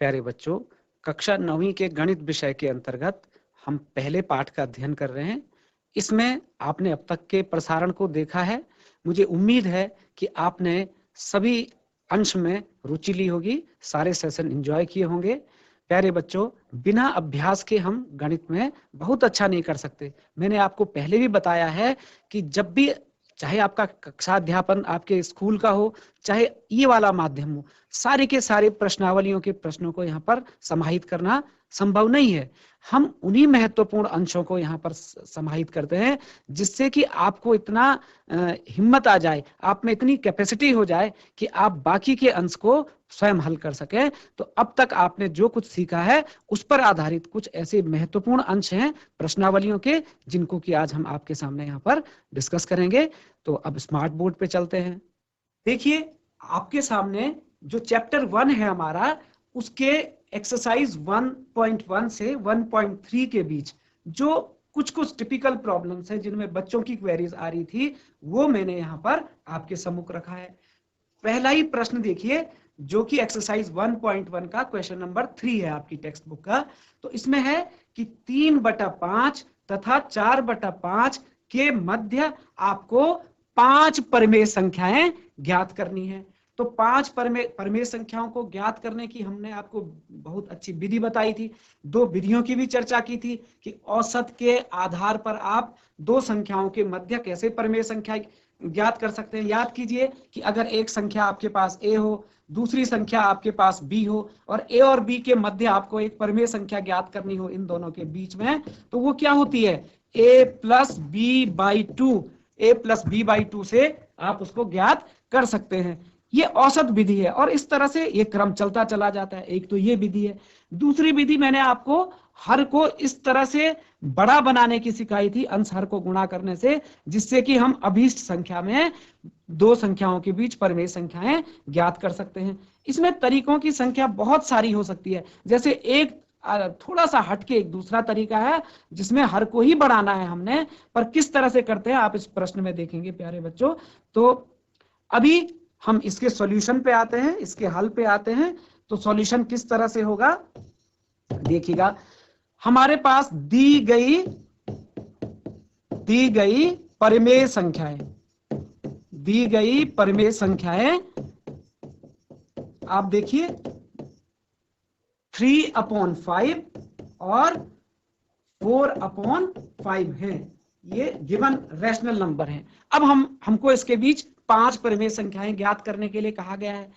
प्यारे बच्चों, कक्षा 9वीं के गणित विषय के अंतर्गत हम पहले पाठ का अध्ययन कर रहे हैं। इसमें आपने अब तक के प्रसारण को देखा है। मुझे उम्मीद है कि आपने सभी अंश में रुचि ली होगी, सारे सेशन एंजॉय किए होंगे। प्यारे बच्चों, बिना अभ्यास के हम गणित में बहुत अच्छा नहीं कर सकते। मैंने आपको पहले भी बताया है कि जब भी, चाहे आपका कक्षा अध्यापन आपके स्कूल का हो, चाहे ये वाला माध्यम हो, सारे के सारे प्रश्नावलियों के प्रश्नों को यहाँ पर समाहित करना संभव नहीं है। हम उन्हीं महत्वपूर्ण अंशों को यहाँ पर समाहित करते हैं जिससे कि आपको इतना हिम्मत आ जाए, आप में इतनी कैपेसिटी हो जाए कि आप बाकी के अंश को स्वयं हल कर सकें। तो अब तक आपने जो कुछ सीखा है उस पर आधारित कुछ ऐसे महत्वपूर्ण अंश हैं प्रश्नावलियों के, जिनको कि आज हम आपके सामने यहाँ पर डिस्कस करेंगे। तो अब स्मार्ट बोर्ड पे चलते हैं। देखिए, आपके सामने जो चैप्टर 1 है हमारा, उसके एक्सरसाइज 1.1 से 1.3 के बीच जो कुछ टिपिकल प्रॉब्लम्स हैं जिनमें बच्चों की क्वेरीज आ रही थी, वो मैंने यहाँ पर आपके सम्मुख रखा है। पहला ही प्रश्न देखिए, जो कि एक्सरसाइज 1.1 का क्वेश्चन नंबर 3 है आपकी टेक्स्ट बुक का। तो इसमें है कि 3/5 तथा 4/5 के मध्य आपको 5 परिमेय संख्याएं ज्ञात करनी है। तो 5 परिमेय संख्याओं को ज्ञात करने की हमने आपको बहुत अच्छी विधि बताई थी। 2 विधियों की भी चर्चा की थी कि औसत के आधार पर आप 2 संख्याओं के मध्य कैसे परिमेय संख्या ज्ञात कर सकते हैं। याद कीजिए कि अगर एक संख्या आपके पास a हो, दूसरी संख्या आपके पास b हो, और a और b के मध्य आपको एक परिमेय संख्या ज्ञात करनी हो इन दोनों के बीच में, तो वो क्या होती है? a + b/2। a + b/2 से आप उसको ज्ञात कर सकते हैं। ये औसत विधि है और इस तरह से ये क्रम चलता चला जाता है। एक तो ये विधि है। दूसरी विधि मैंने आपको हर को इस तरह से बड़ा बनाने की सिखाई थी, अंश हर को गुणा करने से, जिससे कि हम अभीष्ट संख्या में 2 संख्याओं के बीच परिमेय संख्याएं ज्ञात कर सकते हैं। इसमें तरीकों की संख्या बहुत सारी हो सकती है। जैसे एक थोड़ा सा हटके एक दूसरा तरीका है जिसमें हर को ही बढ़ाना है हमने, पर किस तरह से करते हैं आप इस प्रश्न में देखेंगे प्यारे बच्चों। तो अभी हम इसके सॉल्यूशन पे आते हैं, इसके हल पे आते हैं। तो सॉल्यूशन किस तरह से होगा देखिएगा। हमारे पास दी गई परिमेय संख्याएं, आप देखिए 3/5 और 4/5 है। ये गिवन रैशनल नंबर है। अब हमको इसके बीच 5 परिमेय संख्याएं ज्ञात करने के लिए कहा गया है।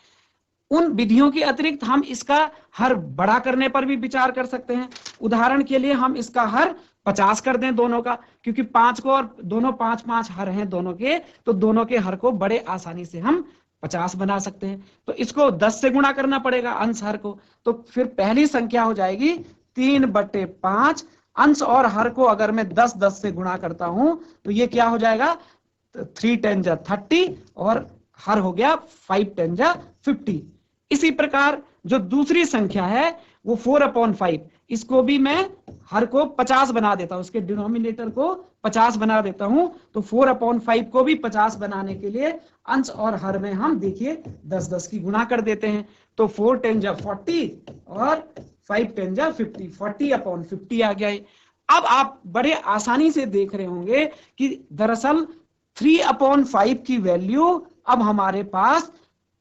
उन विधियों के अतिरिक्त हम इसका हर बड़ा करने पर भी विचार कर सकते हैं। उदाहरण के लिए हम इसका हर 50 कर दें दोनों का, क्योंकि 5 को और दोनों 5 हर हैं दोनों के, तो दोनों के हर को बड़े आसानी से हम 50 बना सकते हैं। तो इसको 10 से गुणा करना पड़ेगा अंश हर को। तो फिर पहली संख्या हो जाएगी 3/5। अंश और हर को अगर मैं 10 से गुणा करता हूं तो ये क्या हो जाएगा? 3 × 30 और हर हो गया 5 × 50। इसी प्रकार जो दूसरी संख्या है वो 4/5, इसको भी मैं हर को 50 बना देता हूं, उसके डिनोमिनेटर को 50 बना देता हूं। तो 4/5 को भी 50 बनाने के लिए अंश और हर में हम देखिए 10 की गुणा कर देते हैं। तो 4 × 40 और 5 × 50, 40/50 आ गया है। अब आप बड़े आसानी से देख रहे होंगे कि दरअसल 3/5 की वैल्यू अब हमारे पास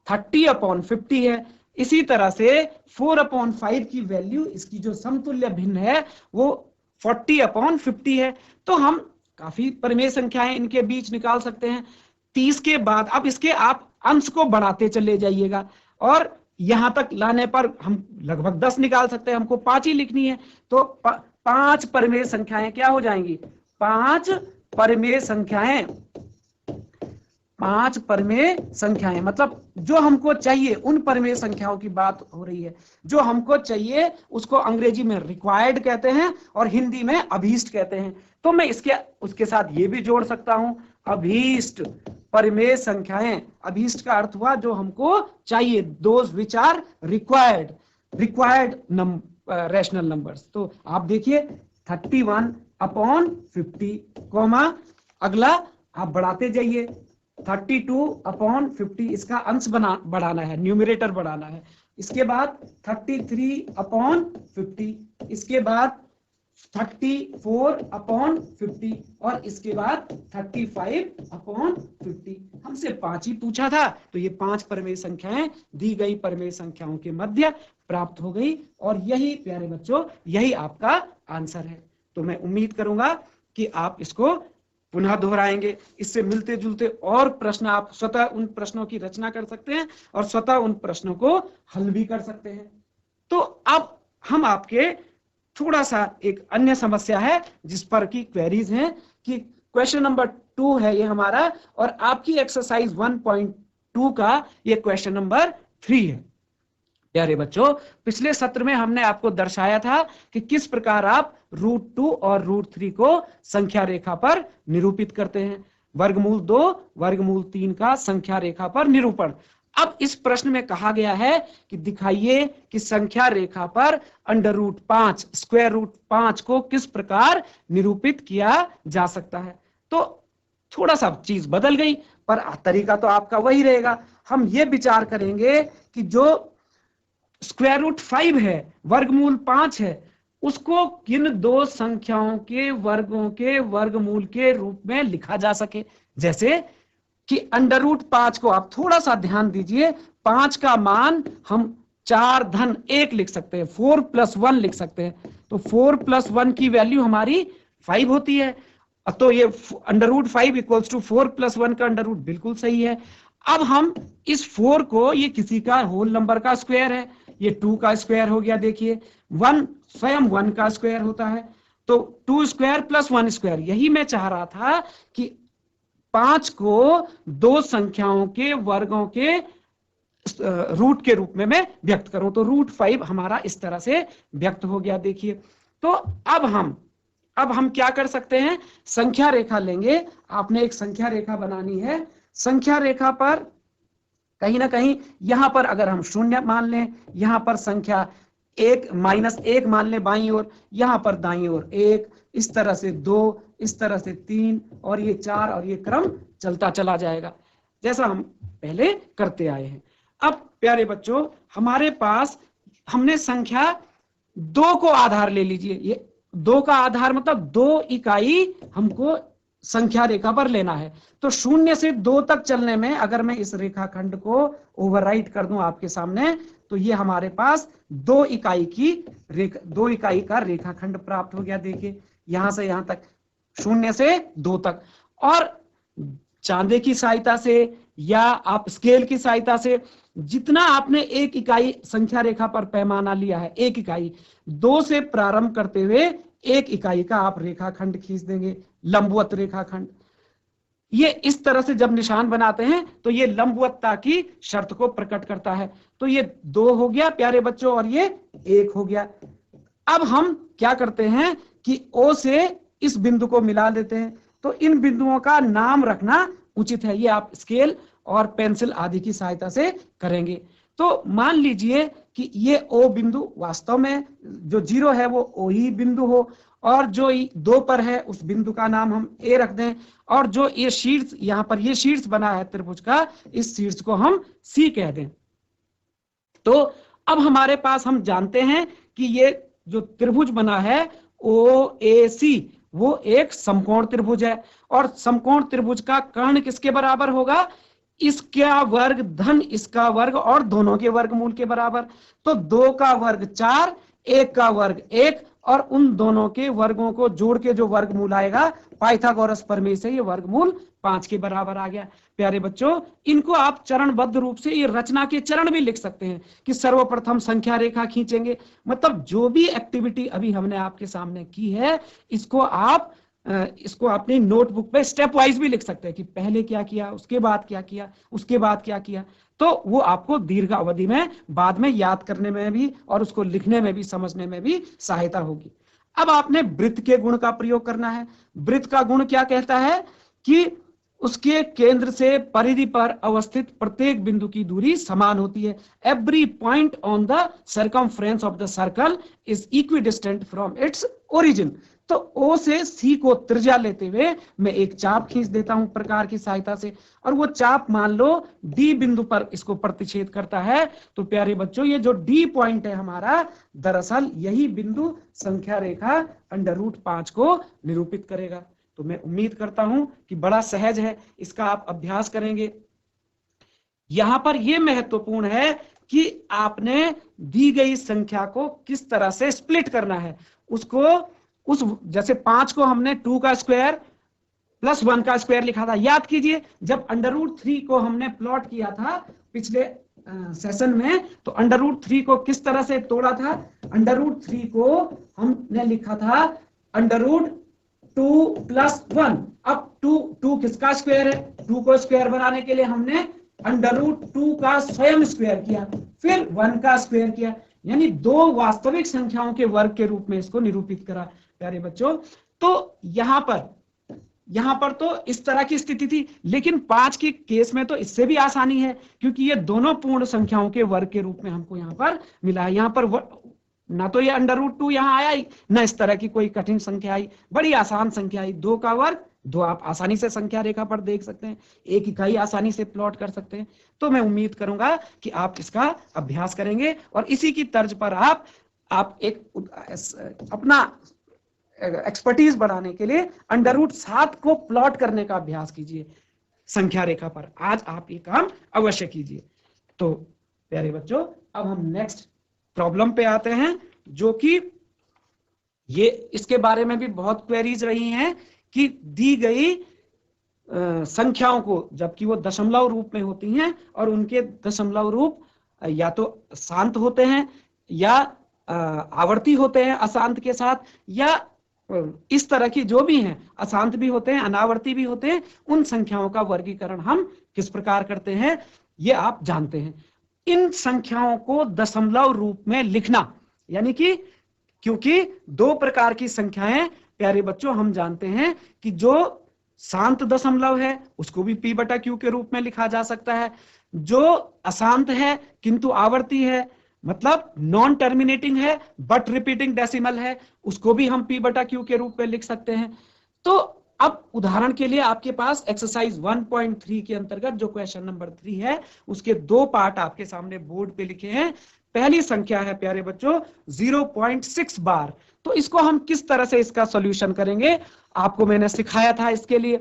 30/50 है। इसी तरह से 4/5 की वैल्यू, इसकी जो समतुल्य भिन्न है, वो 40/50 है। तो हम काफी परिमेय संख्याएं इनके बीच निकाल सकते हैं। 30 के बाद अब इसके आप अंश को बढ़ाते चले जाइएगा और यहां तक लाने पर हम लगभग 10 निकाल सकते हैं। हमको 5 ही लिखनी है। तो 5 परिमेय संख्याएं क्या हो जाएंगी? 5 परिमेय संख्याएं, मतलब जो हमको चाहिए उन परिमेय संख्याओं की बात हो रही है। जो हमको चाहिए उसको अंग्रेजी में रिक्वायर्ड कहते हैं और हिंदी में अभीष्ट कहते हैं। तो मैं उसके साथ ये भी जोड़ सकता हूं, अभीष्ट परिमेय संख्याएं। अभीष्ट का अर्थ हुआ जो हमको चाहिए, those which are required rational numbers. तो आप देखिए 31/50, अगला आप बढ़ाते जाइए 32/50, इसका अंश बढ़ाना है, न्यूमरेटर बढ़ाना है। इसके बाद 33/50, इसके बाद 34/50 और इसके बाद 35/50। हमसे 5 ही पूछा था, तो ये 5 परमेय संख्याएं दी गई परमेय संख्याओं के मध्य प्राप्त हो गई और यही प्यारे बच्चों यही आपका आंसर है। तो मैं उम्मीद करूंगा कि आप इसको पुनः दोहराएंगे। इससे मिलते जुलते और प्रश्न आप स्वतः उन प्रश्नों की रचना कर सकते हैं और स्वतः उन प्रश्नों को हल भी कर सकते हैं। तो अब हम आपके थोड़ा सा एक अन्य समस्या है जिस पर की क्वेरीज हैं कि क्वेश्चन नंबर 2 है ये हमारा और आपकी एक्सरसाइज 1.2 का ये क्वेश्चन नंबर 3 है। प्यारे बच्चों, पिछले सत्र में हमने आपको दर्शाया था कि किस प्रकार आप √2 और √3 को संख्या रेखा पर निरूपित करते हैं। वर्गमूल 2, वर्गमूल 3 का संख्या रेखा पर निरूपण। अब इस प्रश्न में कहा गया है कि दिखाइए कि संख्या रेखा पर √5 स्क्वायर रूट 5 को किस प्रकार निरूपित किया जा सकता है। तो थोड़ा सा चीज बदल गई पर तरीका तो आपका वही रहेगा। हम ये विचार करेंगे कि जो स्क्वायर रूट 5 है, वर्गमूल 5 है, उसको किन दो संख्याओं के वर्गों के वर्गमूल के रूप में लिखा जा सके। जैसे कि √5 को आप थोड़ा सा ध्यान दीजिए, 5 का मान हम 4 लिख सकते हैं, 4 + 1 लिख सकते हैं। तो 4 + 1 की वैल्यू हमारी 5 होती है। तो ये √5 = 4 + 1 का √ बिल्कुल सही है। अब हम इस 4 को, ये किसी का होल नंबर का स्क्वायर है, ये 2 का स्क्वायर हो गया। देखिए 1 स्वयं 1 का स्क्वायर होता है, तो 2 स्क्वायर + 1 स्क्वायर। यही मैं चाह रहा था कि 5 को दो संख्याओं के वर्गों के रूट के रूप में मैं व्यक्त करूं। तो √5 हमारा इस तरह से व्यक्त हो गया। देखिए, तो अब हम क्या कर सकते हैं, संख्या रेखा लेंगे। आपने एक संख्या रेखा बनानी है। संख्या रेखा पर कहीं ना कहीं यहां पर अगर हम 0 मान लें, यहां पर संख्या -1 मान लें बाईं ओर, यहां पर दाईं ओर 1, इस तरह से 2, इस तरह से 3 और ये 4 और ये क्रम चलता चला जाएगा जैसा हम पहले करते आए हैं। अब प्यारे बच्चों, हमारे पास हमने संख्या 2 को आधार ले लीजिए। ये 2 का आधार मतलब 2 इकाई हमको संख्या रेखा पर लेना है। तो 0 से 2 तक चलने में अगर मैं इस रेखाखंड को ओवरराइट कर दूं आपके सामने, तो ये हमारे पास 2 इकाई का रेखाखंड प्राप्त हो गया। देखिए यहां से यहां तक, 0 से 2 तक। और चांदे की सहायता से या आप स्केल की सहायता से जितना आपने 1 इकाई संख्या रेखा पर पैमाना लिया है, 1 इकाई, 2 से प्रारंभ करते हुए 1 इकाई का आप रेखाखंड खींच देंगे, लंबवत रेखाखंड। ये इस तरह से जब निशान बनाते हैं तो ये लंबवतता की शर्त को प्रकट करता है। तो ये 2 हो गया प्यारे बच्चों और ये 1 हो गया। अब हम क्या करते हैं कि O से इस बिंदु को मिला देते हैं। तो इन बिंदुओं का नाम रखना उचित है, ये आप स्केल और पेंसिल आदि की सहायता से करेंगे। तो मान लीजिए कि ये O बिंदु वास्तव में जो 0 है वो O ही बिंदु हो, और जो 2 पर है उस बिंदु का नाम हम A रख दें, और जो ये शीर्ष यहां पर ये शीर्ष बना है त्रिभुज का, इस शीर्ष को हम C कह दें। तो अब हमारे पास हम जानते हैं कि ये जो त्रिभुज बना है OAC वो एक समकोण त्रिभुज है, और समकोण त्रिभुज का कर्ण किसके बराबर होगा, इसका वर्ग धन इसका वर्ग और दोनों के वर्गमूल के बराबर। तो 2 का वर्ग 4, 1 का वर्ग 1 और उन दोनों के वर्गों को जोड़ के जो वर्गमूल आएगा पाइथागोरस प्रमेय से ये वर्गमूल 5 के बराबर आ गया। प्यारे बच्चों, इनको आप चरणबद्ध रूप से ये रचना के चरण भी लिख सकते हैं कि सर्वप्रथम संख्या रेखा खींचेंगे। मतलब जो भी एक्टिविटी अभी हमने आपके सामने की है इसको अपनी नोटबुक पे स्टेप वाइज भी लिख सकते हैं कि पहले क्या किया, उसके बाद क्या किया, उसके बाद क्या किया। तो वो आपको दीर्घ अवधि में बाद में याद करने में भी और उसको लिखने में भी समझने में भी सहायता होगी। अब आपने वृत्त के गुण का प्रयोग करना है। वृत्त का गुण क्या कहता है कि उसके केंद्र से परिधि पर अवस्थित प्रत्येक बिंदु की दूरी समान होती है। Every point on the circumference of the circle is equidistant from its origin. तो O से C को त्रिज्या लेते हुए मैं एक चाप खींच देता हूं प्रकार की सहायता से, और वो चाप मान लो D बिंदु पर इसको प्रतिच्छेद करता है। तो प्यारे बच्चों, ये जो D पॉइंट है हमारा, दरअसल यही बिंदु संख्या रेखा √5 को निरूपित करेगा। तो मैं उम्मीद करता हूं कि बड़ा सहज है, इसका आप अभ्यास करेंगे। यहां पर यह महत्वपूर्ण है कि आपने दी गई संख्या को किस तरह से स्प्लिट करना है। उसको जैसे 5 को हमने 2 का स्क्वायर प्लस 1 का स्क्वायर लिखा था, याद कीजिए जब √3 को हमने प्लॉट किया था पिछले सेशन में, तो √3 को किस तरह से तोड़ा था। √3 को हमने लिखा था √2 + 1। अब 2 किसका स्क्वायर है, 2 को स्क्वायर बनाने के लिए हमने √2 का स्वयं स्क्वायर किया, फिर 1 का स्क्वायर किया, यानी 2 वास्तविक संख्याओं के वर्ग के रूप में इसको निरूपित करा। प्यारे बच्चों, तो यहां पर तो इस तरह की स्थिति थी, लेकिन 5 के केस में तो इससे भी आसानी है, क्योंकि ये दोनों पूर्ण संख्याओं के वर्ग के रूप में हमको यहां पर मिला है। यहां पर ना तो ये √2 यहां आया ही, ना इस तरह की कोई कठिन संख्या आई, बड़ी आसान संख्या आई। 2 का वर्ग 2 आप आसानी से संख्या रेखा पर देख सकते हैं, एक इकाई आसानी से प्लॉट कर सकते हैं। तो मैं उम्मीद करूंगा कि आप इसका अभ्यास करेंगे और इसी की तर्ज पर आप एक अपना एक्सपर्टीज बढ़ाने के लिए √7 को प्लॉट करने का अभ्यास कीजिए संख्या रेखा पर। आज आप ये काम अवश्य कीजिए। तो प्यारे बच्चों, अब हम नेक्स्ट प्रॉब्लम पे आते हैं, जो कि ये इसके बारे में भी बहुत क्वेरीज रही हैं कि दी गई संख्याओं को, जबकि वो दशमलव रूप में होती हैं और उनके दशमलव रूप या तो शांत होते हैं या आवर्ती होते हैं अशांत के साथ, या इस तरह की जो भी हैं, अशांत भी होते हैं अनावर्ती भी होते हैं, उन संख्याओं का वर्गीकरण हम किस प्रकार करते हैं ये आप जानते हैं। इन संख्याओं को दशमलव रूप में लिखना, यानी कि क्योंकि 2 प्रकार की संख्याएं प्यारे बच्चों हम जानते हैं कि जो शांत दशमलव है उसको भी P/Q के रूप में लिखा जा सकता है, जो अशांत है किंतु आवर्ती है, मतलब नॉन टर्मिनेटिंग है बट रिपीटिंग डेसिमल है, उसको भी हम P/Q के रूप में लिख सकते हैं। तो अब उदाहरण के लिए आपके पास एक्सरसाइज 1.3 के अंतर्गत जो क्वेश्चन नंबर 3 है, उसके 2 पार्ट आपके सामने बोर्ड पे लिखे हैं। पहली संख्या है प्यारे बच्चों 0.6 बार। तो इसको हम किस तरह से इसका सॉल्यूशन करेंगे, आपको मैंने सिखाया था इसके लिए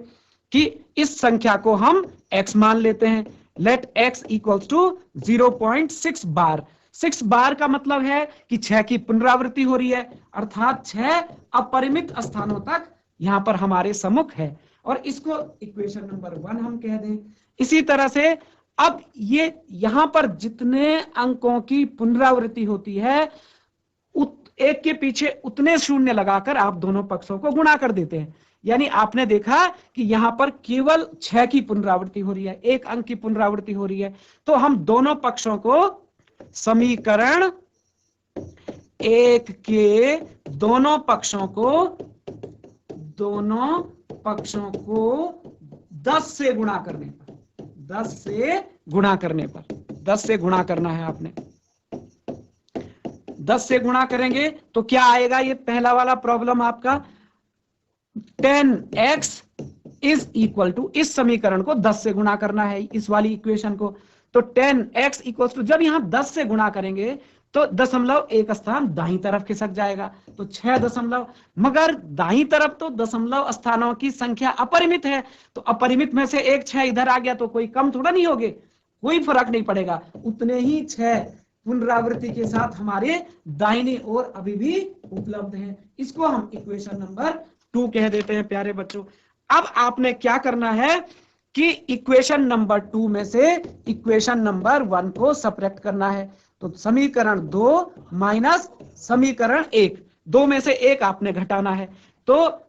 कि इस संख्या को हम x मान लेते हैं। लेट x = 0.6 बार। 6 बार का मतलब है कि 6 की पुनरावृत्ति हो रही है, अर्थात 6 अपरिमित स्थानों तक यहां पर हमारे सम्मुख है, और इसको इक्वेशन नंबर 1 हम कह दें। इसी तरह से अब ये यहां पर जितने अंकों की पुनरावृत्ति होती है, एक के पीछे उतने शून्य लगाकर आप दोनों पक्षों को गुणा कर देते हैं। यानी आपने देखा कि यहां पर केवल 6 की पुनरावृत्ति हो रही है, 1 अंक की पुनरावृत्ति हो रही है। तो हम दोनों पक्षों को समीकरण 1 के दोनों पक्षों को 10 से गुणा करने पर, 10 से गुणा करना है आपने। 10 से गुणा करेंगे तो क्या आएगा, ये पहला वाला प्रॉब्लम आपका 10x = इस समीकरण को 10 से गुणा करना है, इस वाली इक्वेशन को। तो 10x = जब यहां 10 से गुणा करेंगे तो दशमलव एक स्थान दाईं तरफ खिसक जाएगा, तो 6 दशमलव, मगर दाईं तरफ तो दशमलव स्थानों की संख्या अपरिमित है, तो अपरिमित में से एक 6 इधर आ गया तो कोई कम थोड़ा नहीं होगे, कोई फर्क नहीं पड़ेगा, उतने ही 6 पुनरावृत्ति के साथ हमारे दाहिनी ओर अभी भी उपलब्ध है। इसको हम इक्वेशन नंबर 2 कह देते हैं प्यारे बच्चों। अब आपने क्या करना है कि इक्वेशन नंबर 2 में से इक्वेशन नंबर 1 को सबट्रैक्ट करना है। तो समीकरण 2 माइनस समीकरण 1, 2 में से 1 आपने घटाना है। तो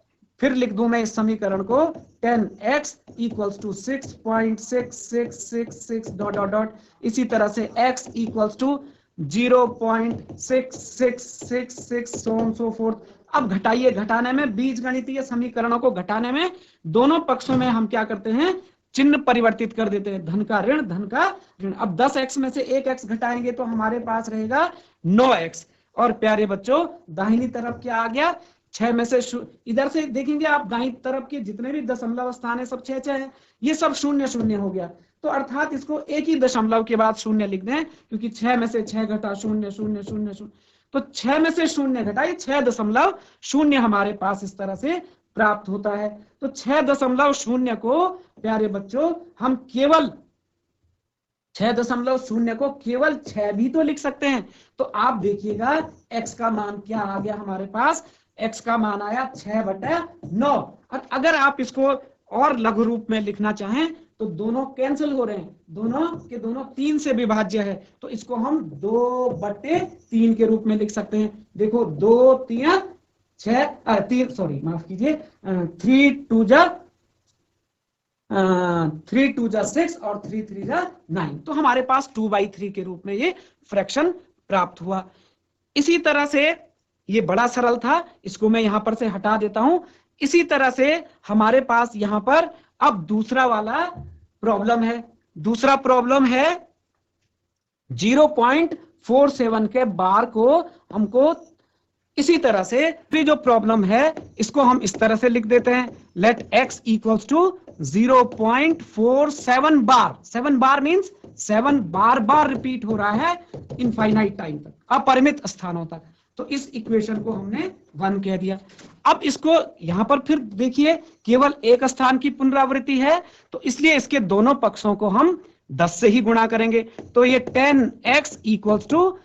फिर लिख दूं मैं इस समीकरण को 10x = 6.6666 ... इसी तरह से x = 0.6666 so forth। अब घटाइए, घटाने में बीजगणितीय समीकरणों को घटाने में दोनों पक्षों में हम क्या करते हैं, चिन्ह परिवर्तित कर देते हैं, धन का ऋण धन का ऋण। अब 10x में से 1x घटाएंगे तो हमारे पास रहेगा 9x। और प्यारे बच्चों दाहिनी तरफ क्या आ गया, 6 में से इधर से देखेंगे आप दाईं तरफ के जितने भी दशमलव स्थान है सब 6 है, ये सब 0 0 हो गया। तो अर्थात इसको एक ही दशमलव के बाद 0 लिख दें, क्योंकि 6 में से 6 घटा 0 0 0 0, तो 6 में से 0 घटाइए 6.0 हमारे पास इस तरह से प्राप्त होता है। तो 6.0 को प्यारे बच्चों हम केवल 6.0 को केवल 6 भी तो लिख सकते हैं। तो आप देखिएगा x का मान क्या आ गया हमारे पास, x का मान आया 6/9। और अगर आप इसको और लघु रूप में लिखना चाहें तो दोनों कैंसिल हो रहे हैं, दोनों के दोनों 3 से विभाज्य है, तो इसको हम 2/3 के रूप में लिख सकते हैं। देखो 2 3 6 सॉरी माफ कीजिए 3 2 जा 6 और 3 3 जा 9, तो हमारे पास 2/3 के रूप में ये फ्रैक्शन प्राप्त हुआ। इसी तरह से ये बड़ा सरल था, इसको मैं यहां पर से हटा देता हूं। इसी तरह से हमारे पास यहां पर अब दूसरा वाला प्रॉब्लम है। दूसरा प्रॉब्लम है 0.47 के बार को हमको इसी तरह से, फिर जो प्रॉब्लम है इसको हम इस तरह से लिख देते हैं, let x equals to 0.47 bar. 7 bar means 7 बार बार रिपीट हो रहा है इनफाइनाइट टाइम तक, अपरिमित स्थानों तक। तो इस इक्वेशन को हमने 1 कह दिया। अब इसको यहां पर फिर देखिए केवल एक स्थान की पुनरावृत्ति है, तो इसलिए इसके दोनों पक्षों को हम 10 से ही गुणा करेंगे। तो ये 10x इक्वल्स टू,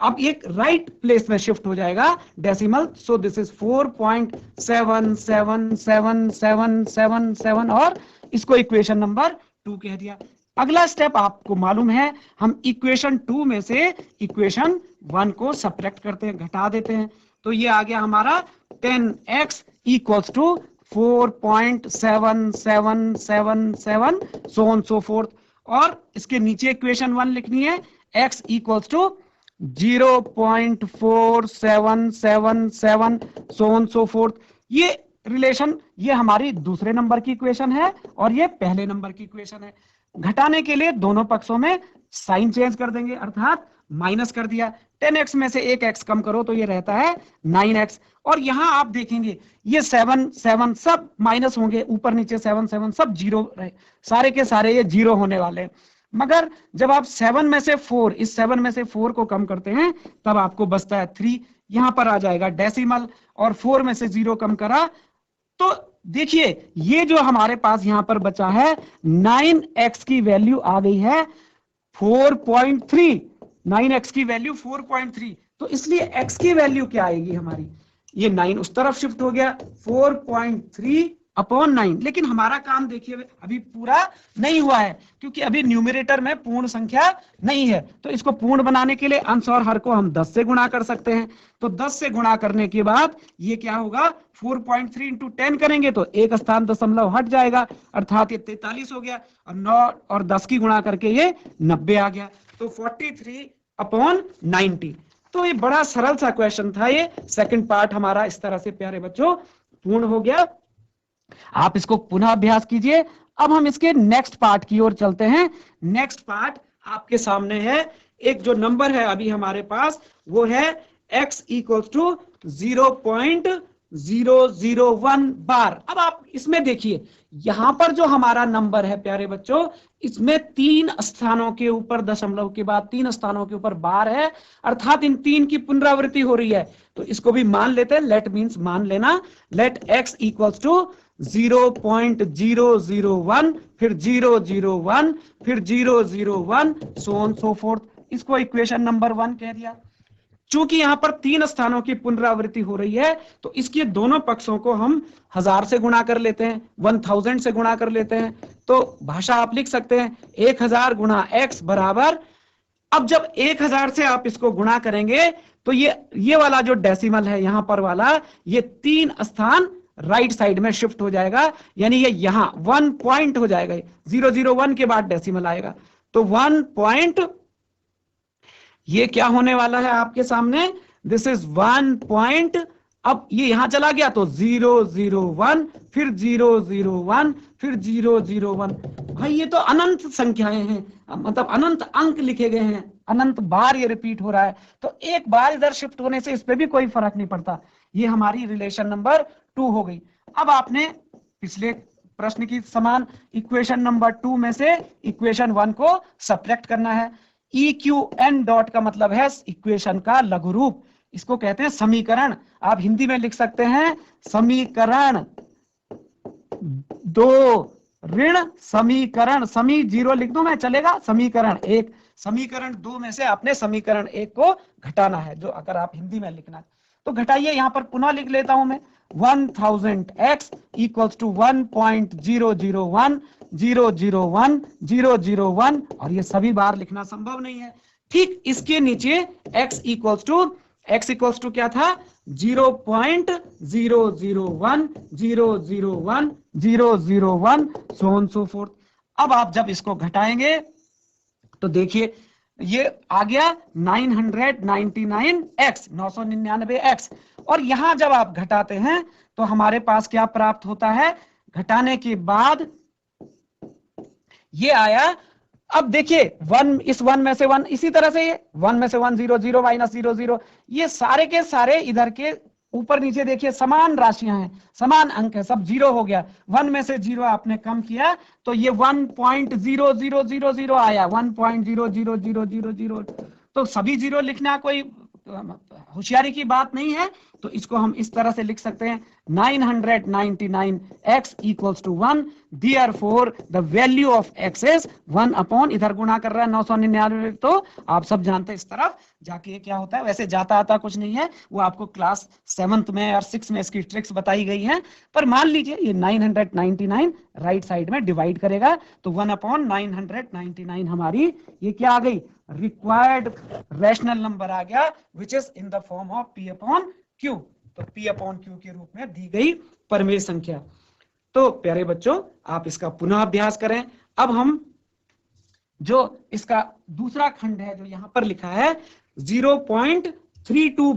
अब एक राइट प्लेस में शिफ्ट हो जाएगा डेसिमल, सो दिस इज 4.77777 और इसको इक्वेशन नंबर 2 कह दिया। अगला स्टेप आपको मालूम है, हम इक्वेशन 2 में से इक्वेशन 1 को सब्ट्रैक्ट करते हैं, घटा देते हैं। तो ये आ गया हमारा 10x equals to 4.7777 so on so forth. और इसके नीचे इक्वेशन 1 लिखनी है, x equals to 0.4777 so on so forth. ये रिलेशन, ये हमारी दूसरे नंबर की इक्वेशन है और ये पहले नंबर की इक्वेशन है। घटाने के लिए दोनों पक्षों में साइन चेंज कर देंगे, अर्थात माइनस कर दिया। 10x में से एक x कम करो तो ये रहता है 9x। और यहां आप देखेंगे ये 7 7 सब माइनस होंगे, ऊपर नीचे 7 7 सब जीरो रहे, सारे के सारे ये जीरो होने वाले हैं। मगर जब आप 7 में से 4, इस 7 में से 4 को कम करते हैं तब आपको बचता है 3, यहां पर आ जाएगा डेसिमल, और 4 में से 0 कम करा तो देखिए ये जो हमारे पास यहां पर बचा है 9x की वैल्यू आ गई है 4.3, 9x की वैल्यू 4.3। तो इसलिए x की वैल्यू क्या आएगी हमारी, ये 9 उस तरफ शिफ्ट हो गया 4.3/9। लेकिन हमारा काम देखिए अभी पूरा नहीं हुआ है, क्योंकि अभी न्यूमरेटर में पूर्ण संख्या नहीं है। तो इसको पूर्ण बनाने के लिए अंश और हर को हम 10 से गुणा कर सकते हैं। तो 10 से गुणा करने के बाद ये क्या होगा, 4.3 × 10 करेंगे तो एक स्थान दशमलव हट जाएगा, अर्थात ये 43 हो गया, और 9 और 10 की गुणा करके ये 90 आ गया। तो 43/90। तो ये बड़ा सरल सा क्वेश्चन था। ये सेकंड पार्ट हमारा इस तरह से प्यारे बच्चों पूर्ण हो गया। आप इसको पुनः अभ्यास कीजिए। अब हम इसके नेक्स्ट पार्ट की ओर चलते हैं। नेक्स्ट पार्ट आपके सामने है, एक जो नंबर है अभी हमारे पास वो है x इक्वल्स टू 0.001 बार। अब आप इसमें देखिए यहां पर जो हमारा नंबर है प्यारे बच्चों, इसमें 3 स्थानों के ऊपर दशमलव के बाद 3 स्थानों के ऊपर बार है, अर्थात इन 3 की पुनरावृत्ति हो रही है। तो इसको भी मान लेते हैं, लेट मीन्स मान लेना, लेट x इक्वल्स टू 0.001 फिर 001 फिर 001 सो ऑन सो फोर्थ। इसको इक्वेशन नंबर 1 कह दिया। चूंकि यहां पर 3 स्थानों की पुनरावृत्ति हो रही है तो इसके दोनों पक्षों को हम 1000 से गुणा कर लेते हैं, 1000 से गुणा कर लेते हैं। तो भाषा आप लिख सकते हैं 1000 गुणा x बराबर, अब जब 1000 से आप इसको गुणा करेंगे तो ये वाला जो डेसिमल है यहां पर वाला, ये 3 स्थान राइट साइड में शिफ्ट हो जाएगा, यानी ये यहां 1 पॉइंट हो जाएगा, 001 के बाद डेसिमल आएगा। तो 1 पॉइंट, ये क्या होने वाला है आपके सामने, दिस इज 1 पॉइंट। अब ये यहां चला गया तो 001 फिर 001 फिर 001। भाई ये तो अनंत संख्याएं हैं, मतलब अनंत अंक लिखे गए हैं, अनंत बार ये रिपीट हो रहा है। तो एक बार इधर शिफ्ट होने से इस पे भी कोई फर्क नहीं पड़ता, ये हमारी रिलेशन नंबर 2 हो गई। अब आपने पिछले प्रश्न की समान इक्वेशन नंबर 2 में से इक्वेशन 1 को सब्ट्रैक्ट करना है। ई क्यू एन डॉट का मतलब है इक्वेशन का लघु रूप, इसको कहते हैं समीकरण। आप हिंदी में लिख सकते हैं समीकरण 2 ऋण समीकरण, समी 0 लिख दो मैं चलेगा, समीकरण 1, समीकरण 2 में से आपने समीकरण 1 को घटाना है, जो अगर आप हिंदी में लिखना है तो घटाइए। यहां पर पुनः लिख लेता हूं मैं 1000x इक्वल्स टू 1.001 और ये सभी बार लिखना संभव नहीं है। ठीक इसके नीचे x इक्वल्स टू क्या था 0.001 सो ऑन सो फोर्थ। अब आप जब इसको घटाएंगे तो देखिए ये आ गया 999x 999x, और यहां जब आप घटाते हैं तो हमारे पास क्या प्राप्त होता है, घटाने के बाद ये आया। अब देखिए 1 इस 1 में से 1, इसी तरह से ये 1 में से 1 0 0 माइनस 0 0, ये सारे के सारे इधर के ऊपर नीचे देखिए समान राशियां हैं, समान अंक है, सब 0 हो गया। 1 में से 0 आपने कम किया तो ये 1.0000 आया, 1.00000, तो सभी 0 लिखना कोई होशियारी की बात नहीं है, तो इसको हम इस तरह से लिख सकते हैं 999x equals to 1, therefore the value of x is 1 upon, इधर गुणा कर रहा है 999, तो आप सब जानते हैं इस तरफ जाके क्या होता है। वैसे जाता आता कुछ नहीं है, वो आपको क्लास 7th में और 6 में इसकी ट्रिक्स बताई गई हैं। पर मान लीजिए ये 999 राइट साइड में डिवाइड करेगा तो 1 अपॉन 999 हमारी ये क्या आ गई, रिक्वायर्ड रैशनल नंबर आ गया, which is in the form of p upon q। तो p अपॉन q के रूप में दी गई परमेय संख्या। तो प्यारे बच्चों आप इसका पुनः अभ्यास करें। अब हम जो इसका दूसरा खंड है जो यहां पर लिखा है 0.32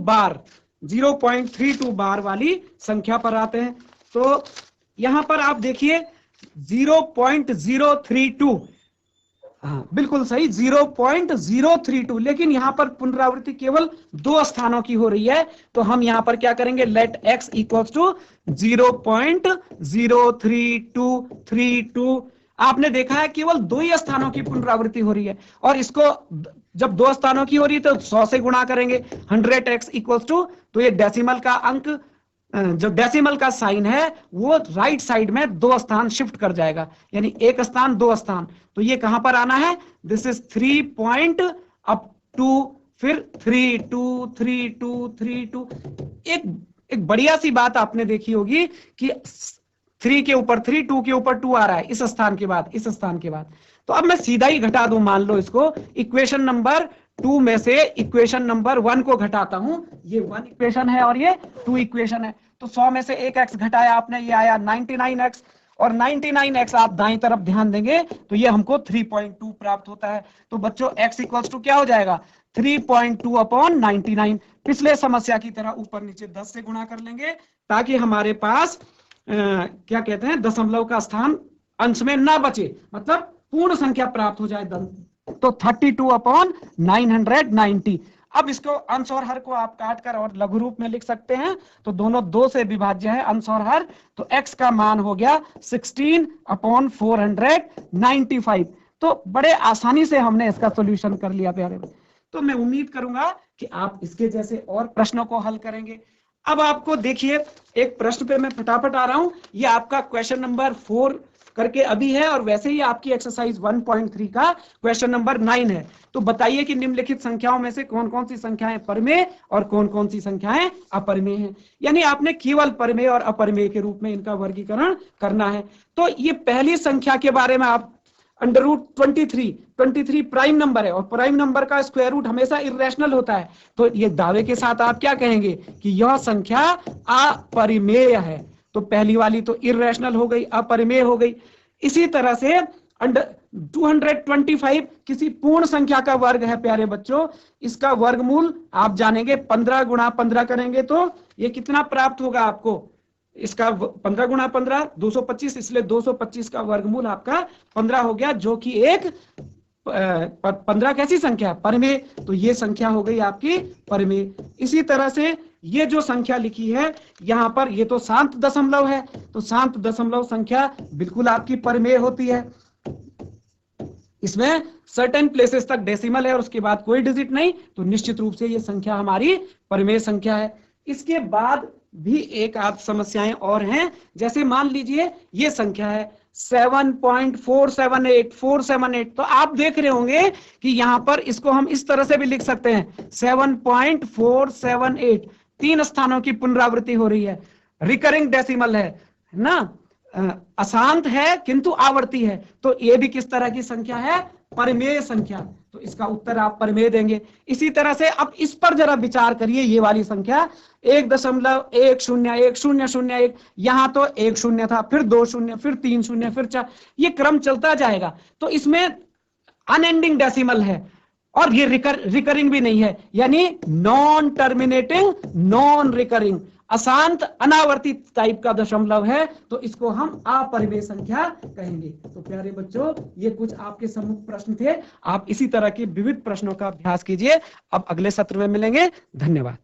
बार वाली संख्या पर आते हैं। तो यहां पर आप देखिए 0.032, हाँ बिल्कुल सही 0.032, लेकिन यहां पर पुनरावृत्ति केवल 2 स्थानों की हो रही है, तो हम यहां पर क्या करेंगे, लेट x इक्वल्स टू 0.03232। आपने देखा है केवल 2 ही स्थानों की पुनरावृत्ति हो रही है, और इसको जब 2 स्थानों की हो रही है तो 100 से गुणा करेंगे 100x इक्वल्स टू, तो ये डेसिमल का अंक, जो डेसिमल का साइन है वो राइट साइड में 2 स्थान शिफ्ट कर जाएगा, यानी 1 स्थान 2 स्थान, तो ये कहां पर आना है, this is 3 point up to, फिर 323232। एक बढ़िया सी बात आपने देखी होगी कि 3 के ऊपर 3, 2 के ऊपर 2 आ रहा है इस स्थान के बाद, इस स्थान के बाद। तो अब मैं सीधा ही घटा दूं, मान लो इसको इक्वेशन नंबर 2 में से इक्वेशन नंबर 1 को घटाता हूं, ये 1 इक्वेशन है और ये 2 इक्वेशन है, तो 100 में से 1x घटाया आपने, ये आया 99x, और 99x आप दाईं तरफ ध्यान देंगे तो ये हमको 3.2 प्राप्त होता है। तो बच्चों x इक्वल्स टू क्या हो जाएगा, 3.2 अपॉन 99। पिछले समस्या की तरह ऊपर नीचे 10 से गुणा कर लेंगे ताकि हमारे पास क्या कहते हैं, दशमलव का स्थान अंश में ना बचे, मतलब पूर्ण संख्या प्राप्त हो जाए। तो 32 अपॉन 990। अब इसको अंश और हर को आप काट कर और लघु रूप में लिख सकते हैं, तो दोनों 2 से विभाज्य है अंश और हर, तो x का मान हो गया 16 अपॉन 495। तो बड़े आसानी से हमने इसका सॉल्यूशन कर लिया प्यारे। तो मैं उम्मीद करूंगा कि आप इसके जैसे और प्रश्नों को हल करेंगे। अब आपको देखिए एक प्रश्न पे मैं फटाफट आ रहा हूं, ये आपका क्वेश्चन नंबर 4 करके अभी है, और वैसे ही आपकी एक्सरसाइज 1.3 का क्वेश्चन नंबर 9 है। तो बताइए कि निम्नलिखित संख्याओं में से कौन कौन सी संख्याएं परमेय और कौन कौन सी संख्याएं अपरमेय हैं। यानी आपने केवल परमेय और अपरमेय के रूप में इनका वर्गीकरण करना है। तो ये पहली संख्या के बारे में आप अंडर रूट 23 प्राइम नंबर है, और प्राइम नंबर का स्क्वायर रूट हमेशा इर्रेशनल होता है, तो ये दावे के साथ आप क्या कहेंगे कि यह संख्या अपरिमेय है। तो पहली वाली तो इर्रेशनल हो गई, अपरिमेय हो गई। इसी तरह से 225 किसी पूर्ण संख्या का वर्ग है प्यारे बच्चों, इसका वर्गमूल आप जानेंगे 15 गुणा 15 करेंगे तो ये कितना प्राप्त होगा आपको, इसका 15 गुणा 15 225, इसलिए 225 का वर्गमूल आपका 15 हो गया, जो कि एक 15 कैसी संख्या, परमेय, तो ये संख्या हो गई आपकी परमेय। इसी तरह से ये जो संख्या लिखी है यहाँ पर, ये तो शांत दशमलव है, तो शांत दशमलव संख्या बिल्कुल आपकी परिमेय होती है। इसमें सर्टेन प्लेसेस तक डेसिमल है और उसके बाद कोई डिजिट नहीं, तो निश्चित रूप से ये संख्या हमारी परिमेय संख्या है। इसके बाद भी एक आध समस्याएं और हैं, जैसे मान लीजिए ये संख्या है 7.478, तो आप देख रहे होंगे कि यहां पर इसको हम इस तरह से भी लिख सकते हैं 7.478, 3 स्थानों की पुनरावृत्ति हो रही है, रिकरिंग डेसिमल है ना, अशांत है किंतु आवर्ती है, तो ये भी किस तरह की संख्या है, परिमेय संख्या, तो इसका उत्तर आप परिमेय देंगे। इसी तरह से अब इस पर जरा विचार करिए, ये वाली संख्या 1.101001, यहां तो 1 शून्य था, फिर 2 शून्य, फिर 3 शून्य, फिर 4, ये क्रम चलता जाएगा, तो इसमें अनएंडिंग डेसिमल है और ये रिकरिंग भी नहीं है, यानी नॉन टर्मिनेटिंग नॉन रिकरिंग, अशांत अनावर्तित टाइप का दशमलव है, तो इसको हम अपरिमेय संख्या कहेंगे। तो प्यारे बच्चों, ये कुछ आपके सम्मुख प्रश्न थे, आप इसी तरह के विविध प्रश्नों का अभ्यास कीजिए। अब अगले सत्र में मिलेंगे, धन्यवाद।